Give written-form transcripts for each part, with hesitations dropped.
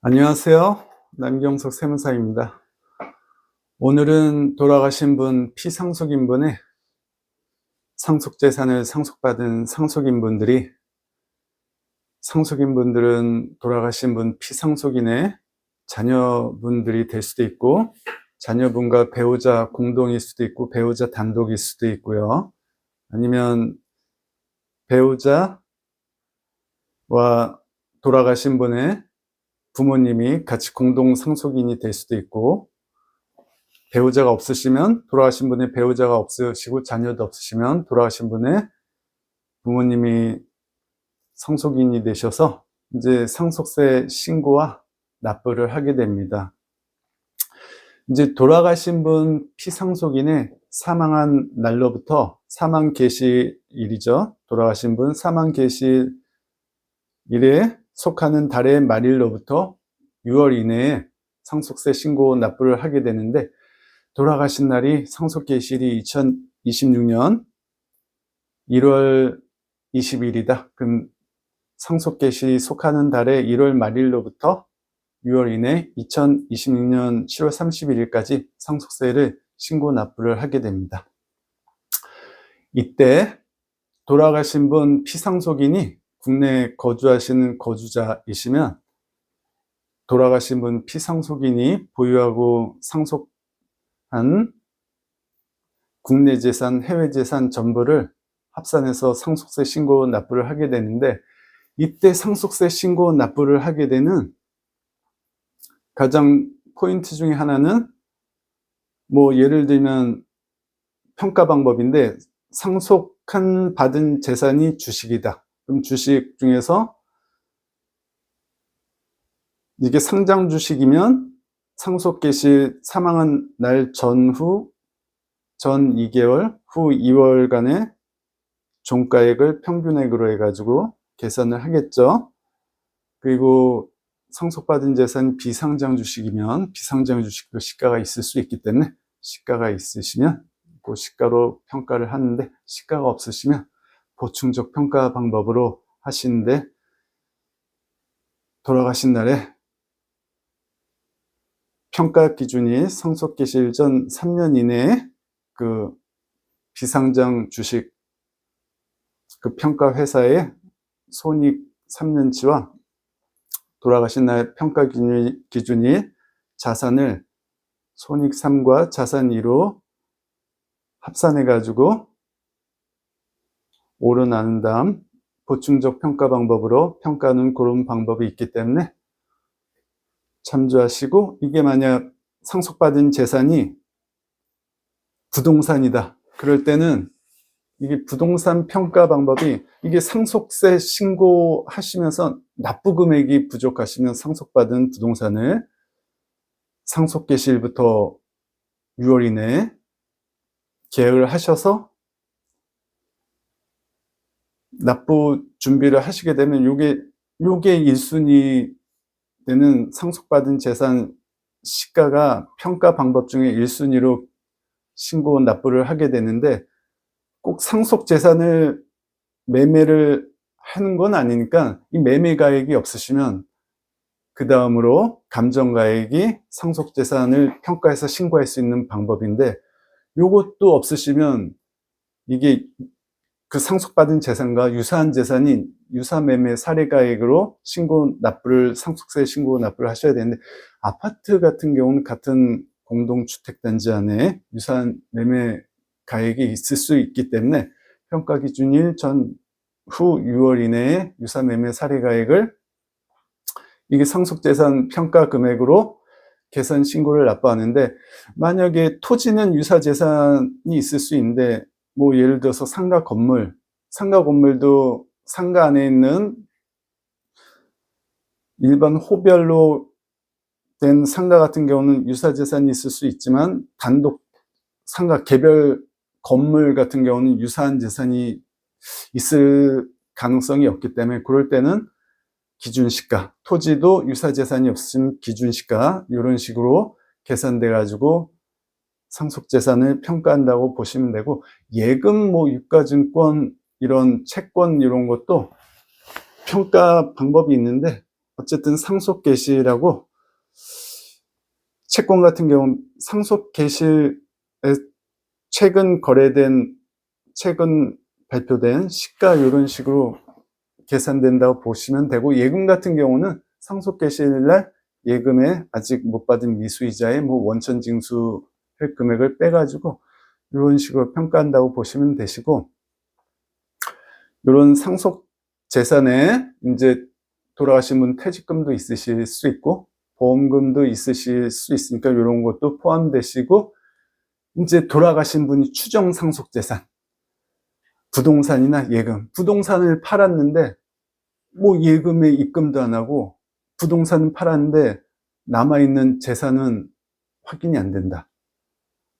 안녕하세요. 남경석 세무사입니다. 오늘은 돌아가신 분 피상속인분의 상속재산을 상속받은 상속인분들이, 상속인분들은 돌아가신 분 피상속인의 자녀분들이 될 수도 있고, 자녀분과 배우자 공동일 수도 있고, 배우자 단독일 수도 있고요. 아니면 배우자와 돌아가신 분의 부모님이 같이 공동 상속인이 될 수도 있고, 배우자가 없으시면, 돌아가신 분의 배우자가 없으시고 자녀도 없으시면 돌아가신 분의 부모님이 상속인이 되셔서 이제 상속세 신고와 납부를 하게 됩니다. 이제 돌아가신 분 피상속인의 사망한 날로부터, 사망 개시일이죠. 돌아가신 분 사망 개시일에 속하는 달의 말일로부터 6월 이내에 상속세 신고 납부를 하게 되는데, 돌아가신 날이 상속 개시일이 2026년 1월 20일이다. 그럼 상속 개시일이 속하는 달의 1월 말일로부터 6월 이내 2026년 7월 31일까지 상속세를 신고 납부를 하게 됩니다. 이때 돌아가신 분 피상속인이 국내에 거주하시는 거주자이시면, 돌아가신 분 피상속인이 보유하고 상속한 국내 재산, 해외 재산 전부를 합산해서 상속세 신고 납부를 하게 되는데, 이때 상속세 신고 납부를 하게 되는 가장 포인트 중에 하나는, 예를 들면 평가 방법인데, 상속한 받은 재산이 주식이다. 그럼 주식 중에서 이게 상장 주식이면 상속 개시 사망한 날 전후 전 2개월 후 2월간의 종가액을 평균액으로 해가지고 계산을 하겠죠. 그리고 상속받은 재산 비상장 주식이면 비상장 주식도 시가가 있을 수 있기 때문에, 시가가 있으시면 그 시가로 평가를 하는데, 시가가 없으시면 보충적 평가 방법으로 하시는데, 돌아가신 날에 평가 기준이 상속 개시일 전 3년 이내에 그 비상장 주식 그 평가 회사의 손익 3년치와 돌아가신 날 평가 기준이 자산을 손익 3과 자산 2로 합산해 가지고 5로 나눈 다음 보충적 평가 방법으로 평가하는 그런 방법이 있기 때문에 참조하시고, 이게 만약 상속받은 재산이 부동산이다, 그럴 때는 이게 부동산 평가 방법이, 이게 상속세 신고하시면서 납부 금액이 부족하시면 상속받은 부동산을 상속 개시일부터 6월 이내에 계약을 하셔서 납부 준비를 하시게 되면, 요게 1순위 되는 상속받은 재산 시가가 평가 방법 중에 1순위로 신고 납부를 하게 되는데, 꼭 상속 재산을 매매를 하는 건 아니니까 이 매매 가액이 없으시면 그 다음으로 감정가액이 상속 재산을 평가해서 신고할 수 있는 방법인데, 요것도 없으시면 이게 그 상속받은 재산과 유사한 재산이 유사매매 사례가액으로 상속세 신고 납부를 하셔야 되는데, 아파트 같은 경우는 같은 공동주택단지 안에 유사한 매매 가액이 있을 수 있기 때문에 평가 기준일 전후 6월 이내에 유사매매 사례가액을 이게 상속재산 평가 금액으로 계산 신고를 납부하는데, 만약에 토지는 유사재산이 있을 수 있는데, 예를 들어서 상가 건물도 상가 안에 있는 일반 호별로 된 상가 같은 경우는 유사재산이 있을 수 있지만, 단독 상가 개별 건물 같은 경우는 유사한 재산이 있을 가능성이 없기 때문에, 그럴 때는 기준시가, 토지도 유사재산이 없으면 기준시가, 이런 식으로 계산돼 가지고 상속재산을 평가한다고 보시면 되고, 예금, 유가증권, 이런 채권 이런 것도 평가 방법이 있는데, 어쨌든 상속계실하고 채권 같은 경우는 상속계실에 최근 발표된 시가 이런 식으로 계산된다고 보시면 되고, 예금 같은 경우는 상속계실날 예금에 아직 못 받은 미수이자의 원천징수할 금액을 빼가지고 이런 식으로 평가한다고 보시면 되시고, 이런 상속재산에 이제 돌아가신 분 퇴직금도 있으실 수 있고 보험금도 있으실 수 있으니까 이런 것도 포함되시고, 이제 돌아가신 분이 추정 상속재산, 부동산이나 예금, 부동산을 팔았는데 예금에 입금도 안 하고 부동산은 팔았는데 남아있는 재산은 확인이 안 된다.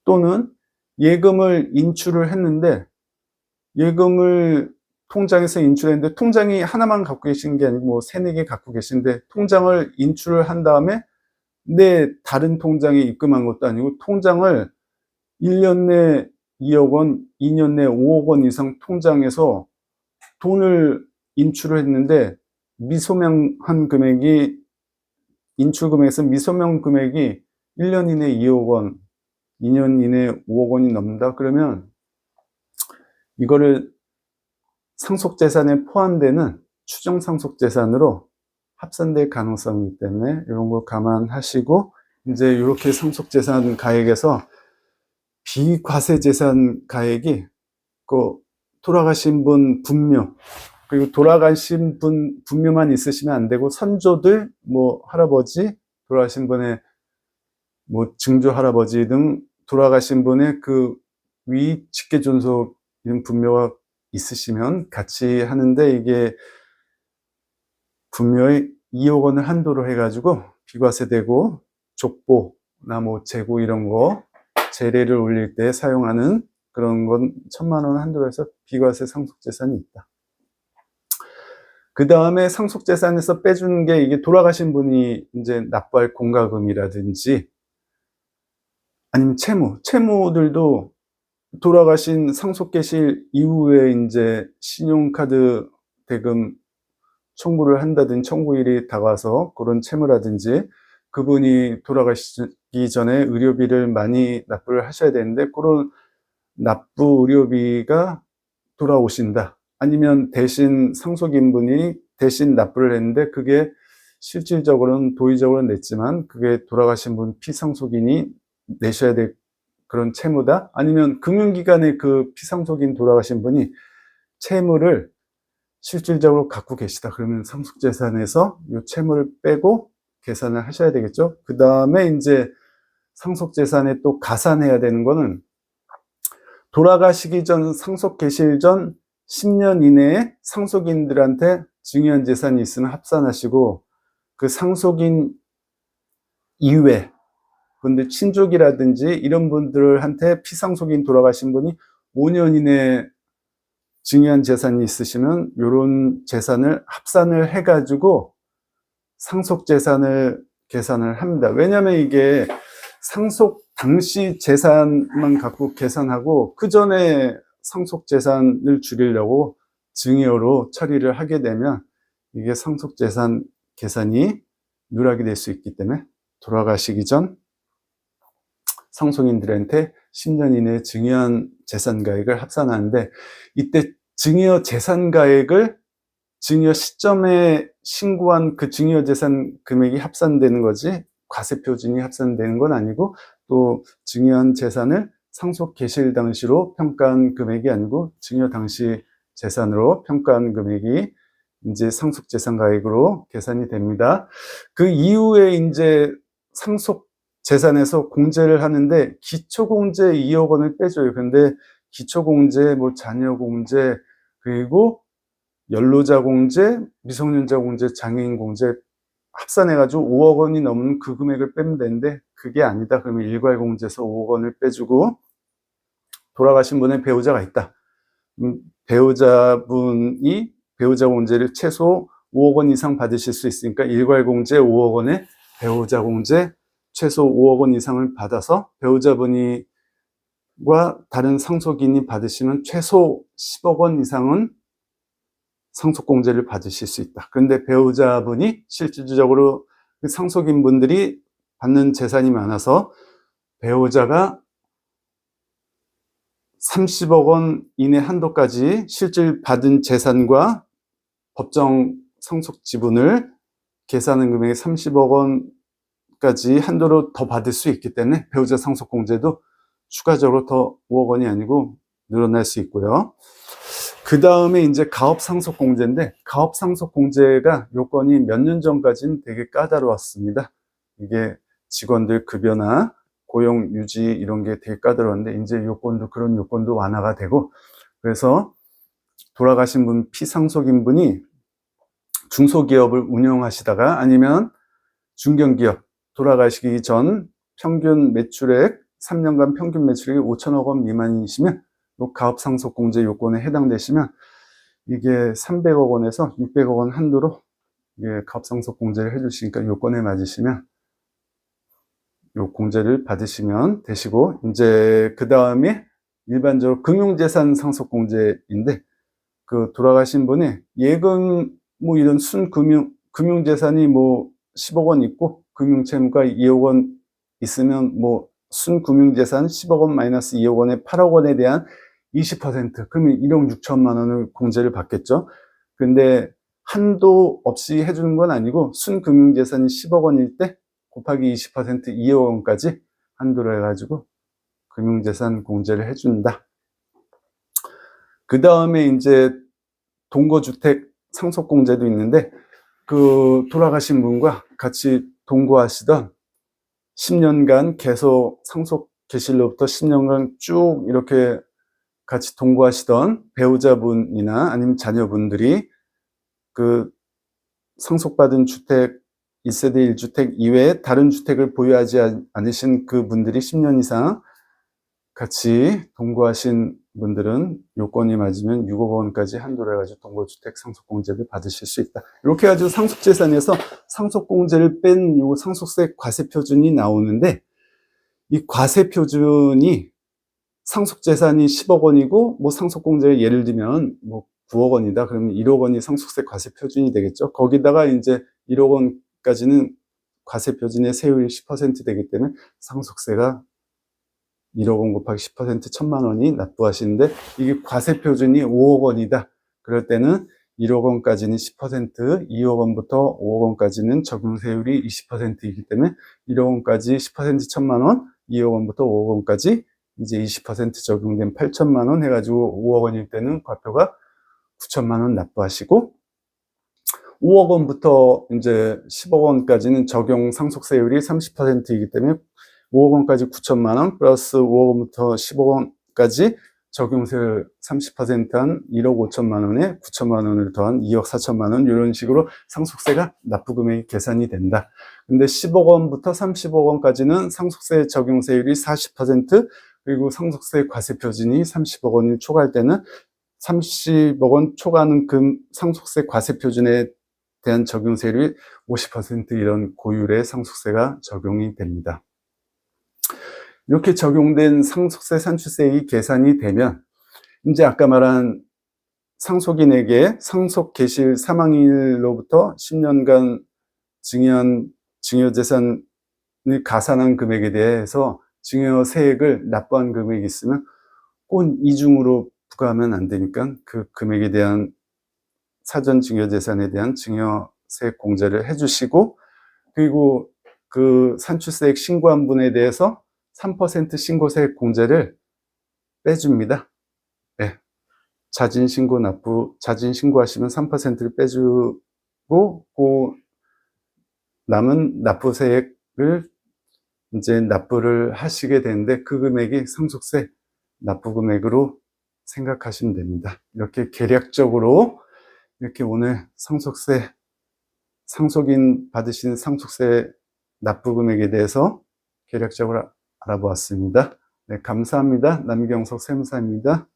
또는 예금을 인출을 했는데 예금을 통장에서 인출했는데 통장이 하나만 갖고 계신 게 아니고 3, 4개 갖고 계신데 통장을 인출을 한 다음에 내 다른 통장에 입금한 것도 아니고 통장을 1년 내 2억 원, 2년 내 5억 원 이상 통장에서 돈을 인출을 했는데 미소명한 금액이, 인출 금액에서 미소명 금액이 1년 이내 2억 원, 2년 이내 5억 원이 넘는다. 그러면 이거를 상속재산에 포함되는 추정상속재산으로 합산될 가능성이기 때문에 이런 걸 감안하시고, 이제 이렇게 상속재산 가액에서 비과세재산 가액이 돌아가신 분 분묘, 그리고 돌아가신 분 분묘만 있으시면 안 되고 선조들, 할아버지, 돌아가신 분의 증조 할아버지 등 돌아가신 분의 그 위 직계존속 이런 분묘가 있으시면 같이 하는데, 이게 분묘에 2억 원을 한도로 해가지고 비과세되고 족보나 재고 이런 거 재래를 올릴 때 사용하는 그런 건 1,000만 원 한도로 해서 비과세 상속재산이 있다. 그 다음에 상속재산에서 빼주는 게, 이게 돌아가신 분이 이제 납부할 공과금이라든지 아니면 채무들도 돌아가신 상속계실 이후에 이제 신용카드 대금 청구를 한다든지 청구일이 다가와서 그런 채무라든지, 그분이 돌아가시기 전에 의료비를 많이 납부를 하셔야 되는데 그런 납부 의료비가 돌아오신다. 아니면 대신 상속인분이 대신 납부를 했는데 그게 실질적으로는 도의적으로는 냈지만 그게 돌아가신 분 피상속인이 내셔야 될 그런 채무다. 아니면 금융기관에 그 피상속인 돌아가신 분이 채무를 실질적으로 갖고 계시다. 그러면 상속재산에서 이 채무를 빼고 계산을 하셔야 되겠죠. 그 다음에 이제 상속재산에 또 가산해야 되는 거는, 돌아가시기 전 상속계실 전 10년 이내에 상속인들한테 증여한 재산이 있으면 합산하시고, 그 상속인 이외 근데 친족이라든지 이런 분들한테 피상속인 돌아가신 분이 5년 이내에 증여한 재산이 있으시면 이런 재산을 합산을 해가지고 상속재산을 계산을 합니다. 왜냐하면 이게 상속 당시 재산만 갖고 계산하고 그 전에 상속재산을 줄이려고 증여로 처리를 하게 되면 이게 상속재산 계산이 누락이 될 수 있기 때문에 돌아가시기 전 상속인들한테 10년 이내에 증여한 재산가액을 합산하는데, 이때 증여 재산가액을 증여 시점에 신고한 그 증여 재산 금액이 합산되는 거지 과세표준이 합산되는 건 아니고, 또 증여한 재산을 상속 개실 당시로 평가한 금액이 아니고 증여 당시 재산으로 평가한 금액이 이제 상속 재산가액으로 계산이 됩니다. 그 이후에 이제 상속 재산에서 공제를 하는데 기초공제 2억 원을 빼줘요. 근데 기초공제, 자녀공제, 그리고 연로자 공제, 미성년자 공제, 장애인 공제 합산해가지고 5억 원이 넘는 그 금액을 빼면 되는데 그게 아니다. 그러면 일괄공제에서 5억 원을 빼주고, 돌아가신 분의 배우자가 있다. 배우자분이 배우자 공제를 최소 5억 원 이상 받으실 수 있으니까 일괄공제 5억 원에 배우자 공제 최소 5억 원 이상을 받아서 배우자분과 다른 상속인이 받으시면 최소 10억 원 이상은 상속공제를 받으실 수 있다. 그런데 배우자분이 실질적으로 그 상속인 분들이 받는 재산이 많아서 배우자가 30억 원 이내 한도까지 실질 받은 재산과 법정 상속 지분을 계산한 금액이 30억 원까지 한도로 더 받을 수 있기 때문에 배우자 상속공제도 추가적으로 더 5억 원이 아니고 늘어날 수 있고요. 그 다음에 이제 가업상속공제인데, 가업상속공제가 요건이 몇 년 전까지는 되게 까다로웠습니다. 이게 직원들 급여나 고용 유지 이런 게 되게 까다로웠는데, 이제 요건도 그런 요건도 완화가 되고, 그래서 돌아가신 분, 피상속인 분이 중소기업을 운영하시다가 아니면 중견기업 돌아가시기 전 평균 매출액 3년간 평균 매출액이 5천억 원 미만이시면 요 가업상속공제 요건에 해당되시면 이게 300억 원에서 600억 원 한도로 이게 가업상속공제를 해주시니까 요건에 맞으시면 요 공제를 받으시면 되시고, 이제 그 다음에 일반적으로 금융재산 상속공제인데, 그 돌아가신 분이 예금 뭐 이런 금융재산이 뭐 10억 원 있고 금융채무가 2억 원 있으면 뭐 순금융재산 10억 원 마이너스 2억 원에 8억 원에 대한 20% 그러면 1억 6천만 원을 공제를 받겠죠. 근데 한도 없이 해주는 건 아니고 순금융재산이 10억 원일 때 곱하기 20% 2억 원까지 한도로 해가지고 금융재산 공제를 해준다. 그 다음에 이제 동거주택 상속공제도 있는데, 그 돌아가신 분과 같이 동거하시던 10년간 계속 상속 계실로부터 10년간 쭉 이렇게 같이 동거하시던 배우자분이나 아니면 자녀분들이 그 상속받은 주택 1세대 1주택 이외에 다른 주택을 보유하지 않으신 그 분들이 10년 이상 같이 동거하신 분들은 요건이 맞으면 6억 원까지 한도로 해가지고 동거주택 상속공제를 받으실 수 있다. 이렇게 해가지고 상속재산에서 상속공제를 뺀 요 상속세 과세표준이 나오는데, 이 과세표준이 상속재산이 10억 원이고 뭐 상속공제가 예를 들면 뭐 9억 원이다. 그러면 1억 원이 상속세 과세표준이 되겠죠. 거기다가 이제 1억 원까지는 과세표준의 세율이 10% 되기 때문에 상속세가 1억 원 곱하기 10% 1,000만 원이 납부하시는데, 이게 과세표준이 5억 원이다. 그럴 때는 1억 원까지는 10%, 2억 원부터 5억 원까지는 적용세율이 20%이기 때문에 1억 원까지 10% 1,000만 원, 2억 원부터 5억 원까지 이제 20% 적용된 8천만 원 해가지고 5억 원일 때는 과표가 9천만 원 납부하시고, 5억 원부터 이제 10억 원까지는 적용 상속세율이 30%이기 때문에 5억 원까지 9천만 원 플러스 5억 원부터 10억 원까지 적용세율 30%한 1억 5천만 원에 9천만 원을 더한 2억 4천만 원, 이런 식으로 상속세가 납부금액이 계산이 된다. 근데 10억 원부터 30억 원까지는 상속세 적용세율이 40%, 그리고 상속세 과세표준이 30억 원이 초과할 때는 30억 원 초과하는 상속세 과세표준에 대한 적용세율이 50% 이런 고율의 상속세가 적용이 됩니다. 이렇게 적용된 상속세 산출세액이 계산이 되면 이제 아까 말한 상속인에게 상속 개시 사망일로부터 10년간 증여재산을 가산한 금액에 대해서 증여세액을 납부한 금액이 있으면 꼭 이중으로 부과하면 안 되니까 그 금액에 대한 사전 증여재산에 대한 증여세 공제를 해주시고, 그리고 그 산출세액 신고한 분에 대해서 3% 신고세액 공제를 빼줍니다. 네. 자진 신고하시면 3%를 빼주고, 그 남은 납부세액을 이제 납부를 하시게 되는데, 그 금액이 상속세 납부 금액으로 생각하시면 됩니다. 이렇게 계략적으로 이렇게 오늘 상속인 받으신 상속세 납부 금액에 대해서 계략적으로 알아보았습니다. 네, 감사합니다. 남경석 세무사입니다.